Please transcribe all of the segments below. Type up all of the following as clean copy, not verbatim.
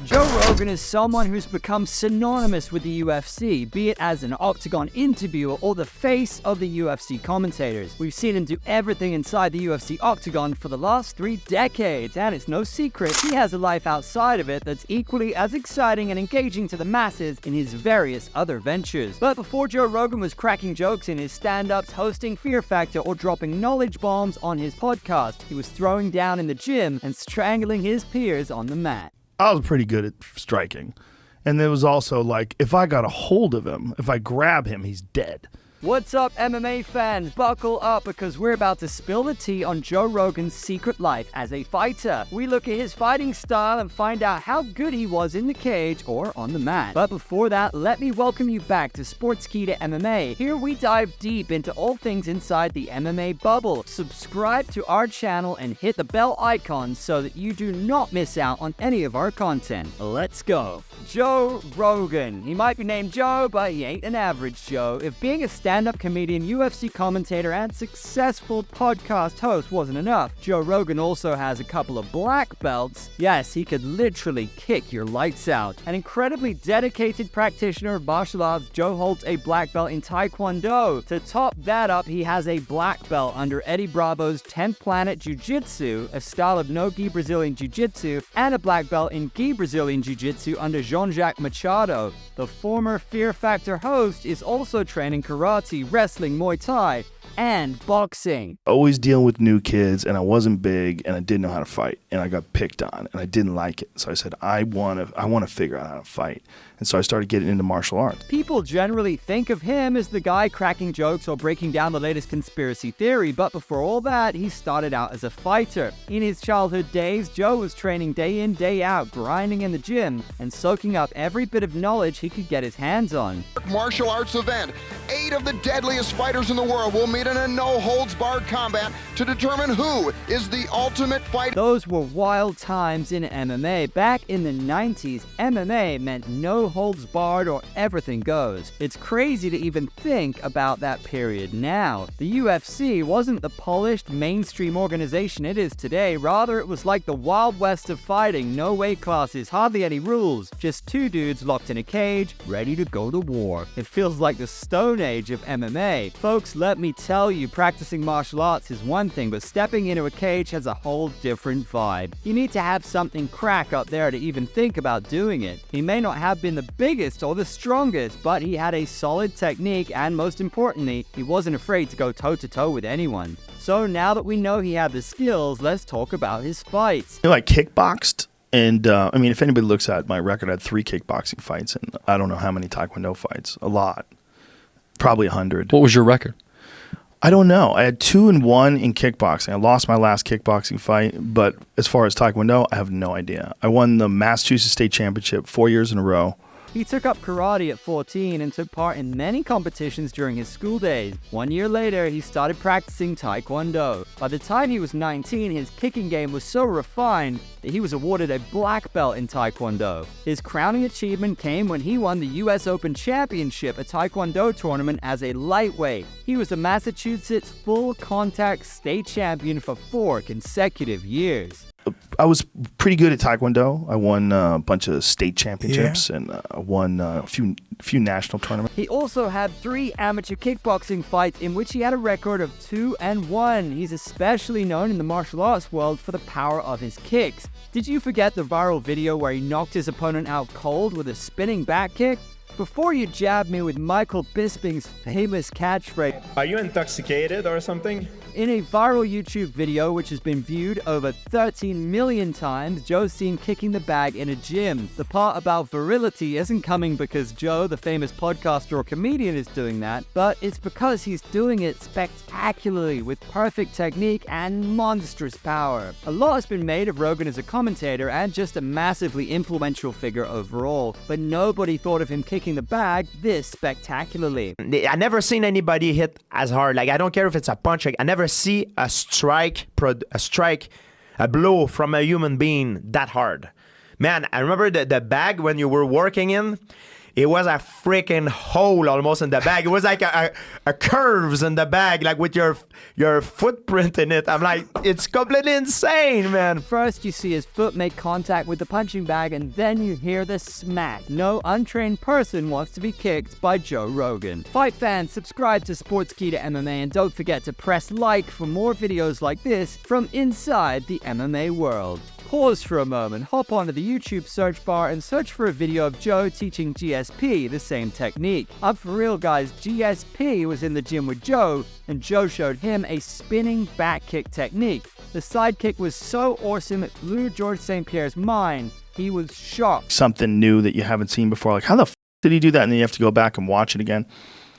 Joe Rogan is someone who's become synonymous with the UFC, be it as an octagon interviewer or the face of the UFC commentators. We've seen him do everything inside the UFC octagon for the last 3 decades, and it's no secret he has a life outside of it that's equally as exciting and engaging to the masses in his various other ventures. But before Joe Rogan was cracking jokes in his stand-ups, hosting Fear Factor, or dropping knowledge bombs on his podcast, he was throwing down in the gym and strangling his peers on the mat. I was pretty good at striking. And there was also like, if I got a hold of him, if I grab him, he's dead. What's up, MMA fans? Buckle up because we're about to spill the tea on Joe Rogan's secret life as a fighter. We look at his fighting style and find out how good he was in the cage or on the mat. But before that, let me welcome you back to Sportskeeda MMA. Here we dive deep into all things inside the MMA bubble. Subscribe to our channel and hit the bell icon so that you do not miss out on any of our content. Let's go. Joe Rogan. He might be named Joe, but he ain't an average Joe. If being a stand-up comedian, UFC commentator, and successful podcast host wasn't enough, Joe Rogan also has a couple of black belts. Yes, he could literally kick your lights out. An incredibly dedicated practitioner of martial arts, Joe holds a black belt in Taekwondo. To top that up, he has a black belt under Eddie Bravo's 10th Planet Jiu-Jitsu, a style of no-gi Brazilian Jiu-Jitsu, and a black belt in gi Brazilian Jiu-Jitsu under Jean-Jacques Machado. The former Fear Factor host is also training karate, wrestling, Muay Thai, and boxing. Always dealing with new kids, and I wasn't big, and I didn't know how to fight, and I got picked on, and I didn't like it. So I said, I want to figure out how to fight. And so I started getting into martial arts. People generally think of him as the guy cracking jokes or breaking down the latest conspiracy theory, but before all that, he started out as a fighter. In his childhood days, Joe was training day in, day out, grinding in the gym, and soaking up every bit of knowledge he could get his hands on. Martial arts event. 8 of the deadliest fighters in the world will meet in a no-holds-barred combat to determine who is the ultimate fighter. Those were wild times in MMA. Back in the 90s, MMA meant no holds barred or everything goes. It's crazy to even think about that period now. The UFC wasn't the polished mainstream organization it is today. Rather, it was like the Wild West of fighting. No weight classes, hardly any rules. Just 2 dudes locked in a cage, ready to go to war. It feels like the Stone Age of MMA. Folks, let me tell you, practicing martial arts is one thing, but stepping into a cage has a whole different vibe. You need to have something crack up there to even think about doing it. He may not have been the biggest or the strongest, but he had a solid technique, and most importantly, he wasn't afraid to go toe-to-toe with anyone. So now that we know he had the skills, let's talk about his fights. I kickboxed, and I mean, if anybody looks at my record, I had 3 kickboxing fights, and I don't know how many Taekwondo fights. A lot. Probably 100. What was your record? I don't know. I had 2-1 in kickboxing. I lost my last kickboxing fight, but as far as Taekwondo, I have no idea. I won the Massachusetts State Championship 4 years in a row. He took up karate at 14 and took part in many competitions during his school days. 1 year later, he started practicing Taekwondo. By the time he was 19, his kicking game was so refined that he was awarded a black belt in Taekwondo. His crowning achievement came when he won the US Open Championship, a Taekwondo tournament, as a lightweight. He was the Massachusetts full contact state champion for 4 consecutive years. I was pretty good at Taekwondo. I won a bunch of state championships and won a few national tournaments. He also had 3 amateur kickboxing fights in which he had a record of 2-1. He's especially known in the martial arts world for the power of his kicks. Did you forget the viral video where he knocked his opponent out cold with a spinning back kick? Before you jab me with Michael Bisping's famous catchphrase, "Are you intoxicated or something?" In a viral YouTube video which has been viewed over 13 million times, Joe's seen kicking the bag in a gym. The part about virility isn't coming because Joe, the famous podcaster or comedian, is doing that, but it's because he's doing it spectacularly with perfect technique and monstrous power. A lot has been made of Rogan as a commentator and just a massively influential figure overall, but nobody thought of him kicking the bag this spectacularly. I never seen anybody hit as hard. Like, I don't care if it's a punch. I never see a blow from a human being that hard. Man, I remember the bag when you were working in. it was a freaking hole almost in the bag. It was like a curves in the bag, like with your footprint in it. I'm like, it's completely insane, man. First, you see his foot make contact with the punching bag, and then you hear the smack. No untrained person wants to be kicked by Joe Rogan. Fight fans, subscribe to Sportskeeda MMA, and don't forget to press like for more videos like this from inside the MMA world. Pause for a moment, hop onto the YouTube search bar and search for a video of Joe teaching GSP the same technique. I'm for real, guys, GSP was in the gym with Joe, and Joe showed him a spinning back kick technique. The side kick was so awesome it blew George St. Pierre's mind. He was shocked. Something new that you haven't seen before. Like, how the f did he do that? And then you have to go back and watch it again.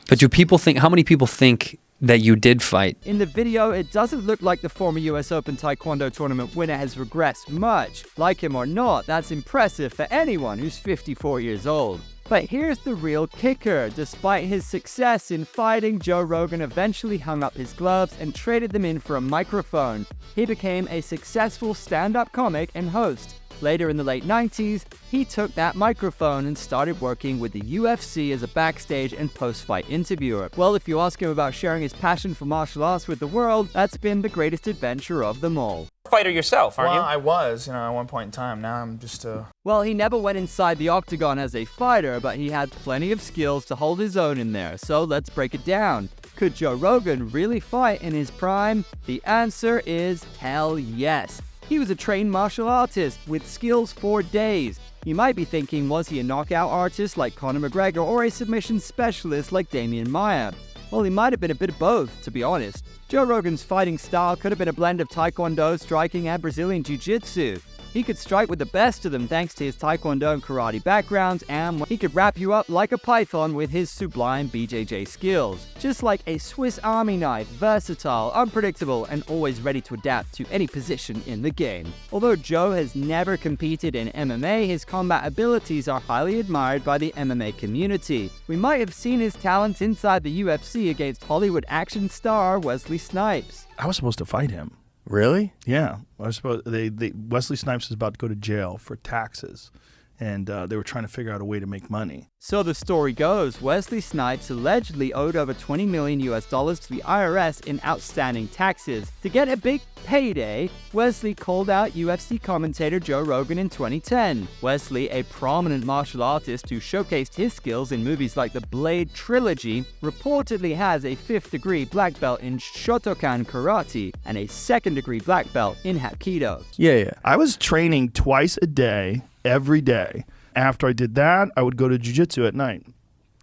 But do people think, how many people think that you did fight? In the video, it doesn't look like the former US Open Taekwondo tournament winner has regressed much. Like him or not, that's impressive for anyone who's 54 years old. But here's the real kicker. Despite his success in fighting, Joe Rogan eventually hung up his gloves and traded them in for a microphone. He became a successful stand-up comic and host. Later in the late 90s, he took that microphone and started working with the UFC as a backstage and post-fight interviewer. Well, if you ask him about sharing his passion for martial arts with the world, that's been the greatest adventure of them all. Fighter yourself, aren't you? Well, I was, at one point in time. Now I'm just Well, he never went inside the octagon as a fighter, but he had plenty of skills to hold his own in there. So let's break it down. Could Joe Rogan really fight in his prime? The answer is hell yes. He was a trained martial artist with skills for days. You might be thinking, was he a knockout artist like Conor McGregor or a submission specialist like Damian Maia? Well, he might have been a bit of both, to be honest. Joe Rogan's fighting style could have been a blend of Taekwondo, striking, and Brazilian Jiu-Jitsu. He could strike with the best of them thanks to his Taekwondo and karate backgrounds, and he could wrap you up like a python with his sublime BJJ skills. Just like a Swiss Army knife, versatile, unpredictable, and always ready to adapt to any position in the game. Although Joe has never competed in MMA, his combat abilities are highly admired by the MMA community. We might have seen his talents inside the UFC against Hollywood action star Wesley Snipes. I was supposed to fight him. Really? Yeah, I was supposed. Wesley Snipes was about to go to jail for taxes, and they were trying to figure out a way to make money. So the story goes, Wesley Snipes allegedly owed over $20 million to the IRS in outstanding taxes. To get a big payday, Wesley called out UFC commentator Joe Rogan in 2010. Wesley, a prominent martial artist who showcased his skills in movies like the Blade trilogy, reportedly has a 5th degree black belt in Shotokan karate and a 2nd degree black belt in Hapkido. Yeah. I was training twice a day, every day. After I did that, I would go to jiu-jitsu at night.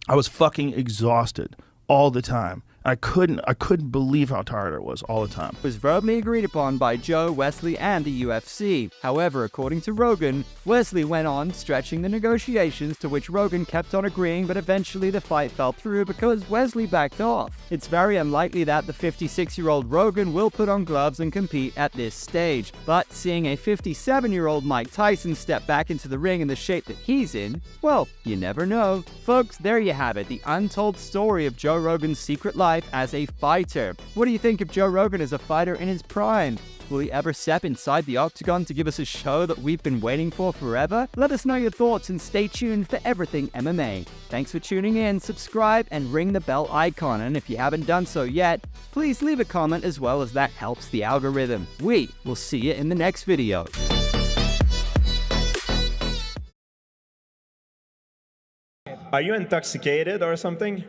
I was fucking exhausted all the time. I couldn't believe how tired I was all the time. It was verbally agreed upon by Joe, Wesley, and the UFC. However, according to Rogan, Wesley went on stretching the negotiations, to which Rogan kept on agreeing, but eventually the fight fell through because Wesley backed off. It's very unlikely that the 56-year-old Rogan will put on gloves and compete at this stage. But seeing a 57-year-old Mike Tyson step back into the ring in the shape that he's in, well, you never know. Folks, there you have it, the untold story of Joe Rogan's secret life as a fighter. What do you think of Joe Rogan as a fighter in his prime? Will he ever step inside the octagon to give us a show that we've been waiting for forever? Let us know your thoughts and stay tuned for everything MMA. Thanks for tuning in, subscribe, and ring the bell icon. And if you haven't done so yet, please leave a comment as well, as that helps the algorithm. We will see you in the next video. Are you intoxicated or something?